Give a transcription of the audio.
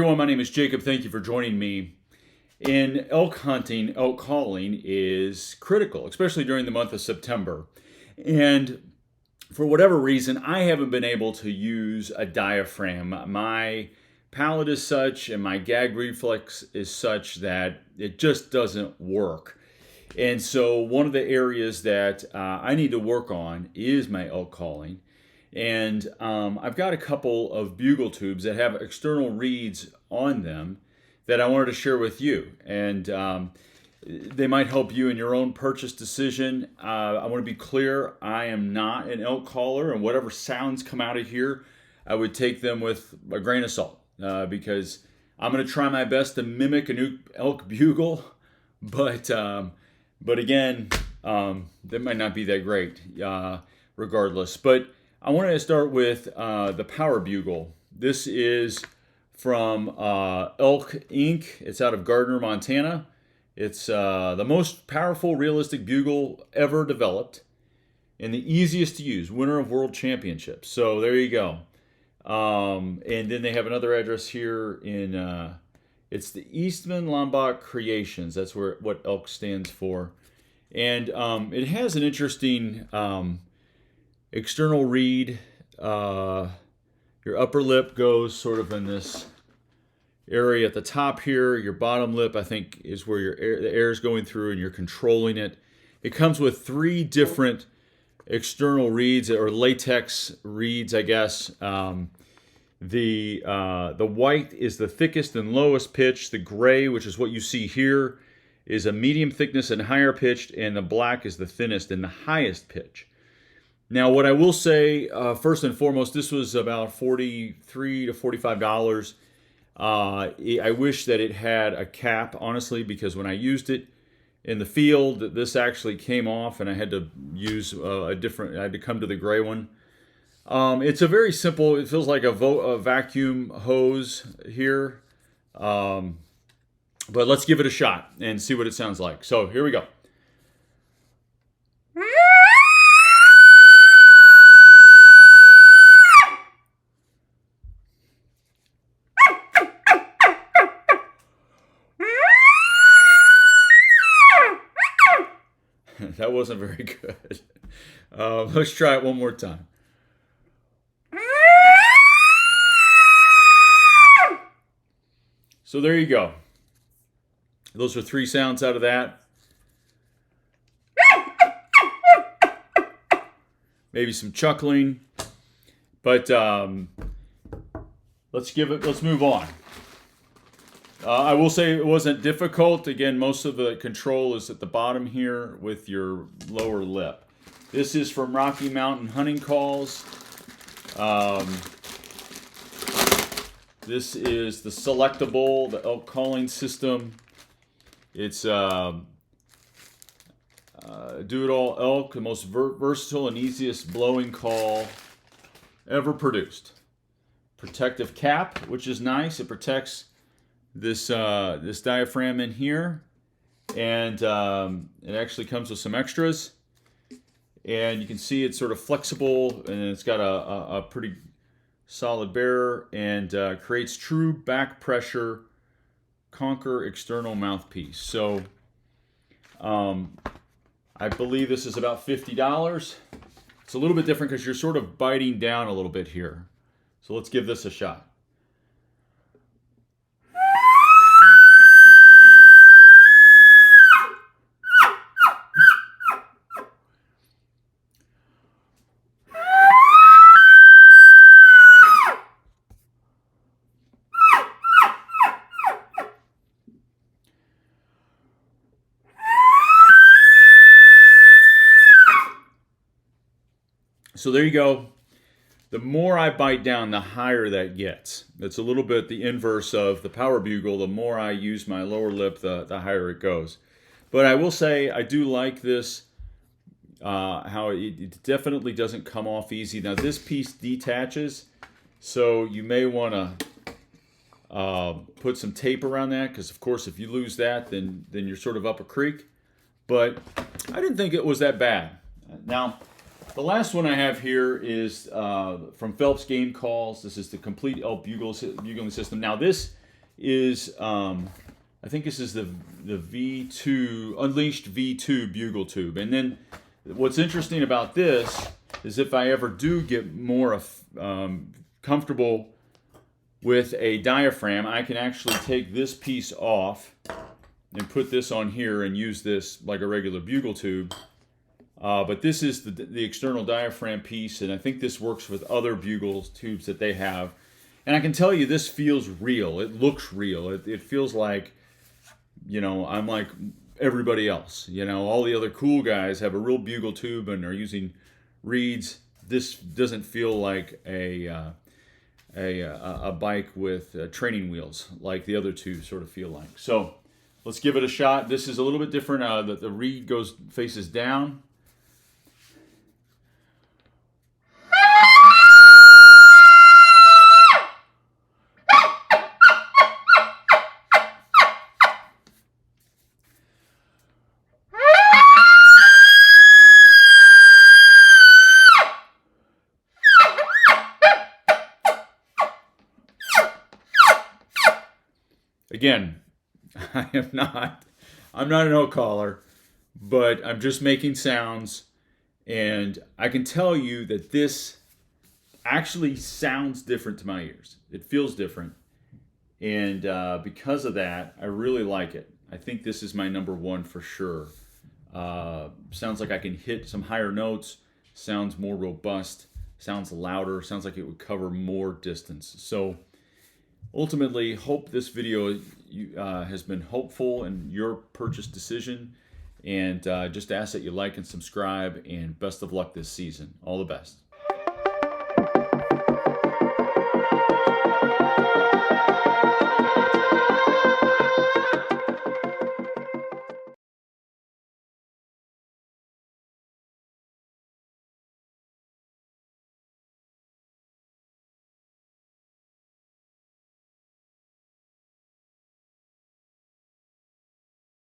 everyone, my name is Jacob. Thank you for joining me. In elk hunting, elk calling is critical, especially during the month of September. And for whatever reason, I haven't been able to use a diaphragm. My palate is such and my gag reflex is such that it just doesn't work. And so one of the areas that I need to work on is my elk calling. And I've got a couple of bugle tubes that have external reeds on them that I wanted to share with you. And they might help you in your own purchase decision. I want to be clear, I am not an elk caller, and whatever sounds come out of here, I would take them with a grain of salt because I'm going to try my best to mimic a new elk bugle, but again, that might not be that great regardless. But I wanted to start with the Power Bugle. This is from E.L.K. Inc. It's out of Gardner, Montana. It's the most powerful realistic bugle ever developed and the easiest to use, winner of world championships. So there you go. And then they have another address here in, it's the Eastman Lombok Creations. That's what E.L.K. stands for. And it has an interesting external reed. Your upper lip goes sort of in this area at the top here. Your bottom lip, I think, is where the air is going through and you're controlling it. It comes with 3 different external reeds, or latex reeds, I guess. The white is the thickest and lowest pitch. The gray, which is what you see here, is a medium thickness and higher pitched, and the black is the thinnest and the highest pitch. Now, what I will say, first and foremost, this was about $43 to $45. I wish that it had a cap, honestly, because when I used it in the field, this actually came off, and I had to use I had to come to the gray one. It's a very simple, it feels like a vacuum hose here. But let's give it a shot and see what it sounds like. So here we go. That wasn't very good. Let's try it one more time. So there you go. Those are 3 sounds out of that. Maybe some chuckling. But let's move on. I will say it wasn't difficult. Again, most of the control is at the bottom here with your lower lip. This is from Rocky Mountain Hunting Calls. This is the selectable, the elk calling system. It's Do-It-All Elk, the most versatile and easiest blowing call ever produced. Protective cap, which is nice. It protects this diaphragm in here, and it actually comes with some extras. And you can see it's sort of flexible, and it's got a pretty solid bearer, and creates true back pressure, conquer external mouthpiece. So I believe this is about $50. It's a little bit different because you're sort of biting down a little bit here. So let's give this a shot. So there you go. The more I bite down, the higher that gets. It's a little bit the inverse of the Power Bugle. The more I use my lower lip, the higher it goes. But I will say I do like this, how it definitely doesn't come off easy. Now this piece detaches, so you may want to put some tape around that, because of course if you lose that, then you're sort of up a creek. But I didn't think it was that bad. Now, the last one I have here is from Phelps Game Calls. This is the complete elk bugling system. Now this is, I think this is the V2, Unleashed V2 bugle tube. And then what's interesting about this is if I ever do get more comfortable with a diaphragm, I can actually take this piece off and put this on here and use this like a regular bugle tube. But this is the external diaphragm piece, and I think this works with other bugle tubes that they have. And I can tell you this feels real. It looks real. It feels like, you know, I'm like everybody else. You know, all the other cool guys have a real bugle tube and are using reeds. This doesn't feel like a bike with training wheels like the other two sort of feel like. So let's give it a shot. This is a little bit different. The reed faces down. Again, I'm not an elk caller, but I'm just making sounds, and I can tell you that this actually sounds different to my ears. It feels different, and because of that, I really like it. I think this is my number one for sure. Sounds like I can hit some higher notes, sounds more robust, sounds louder, sounds like it would cover more distance. So ultimately, hope this video has been helpful in your purchase decision, and just ask that you like and subscribe, and best of luck this season. All the best.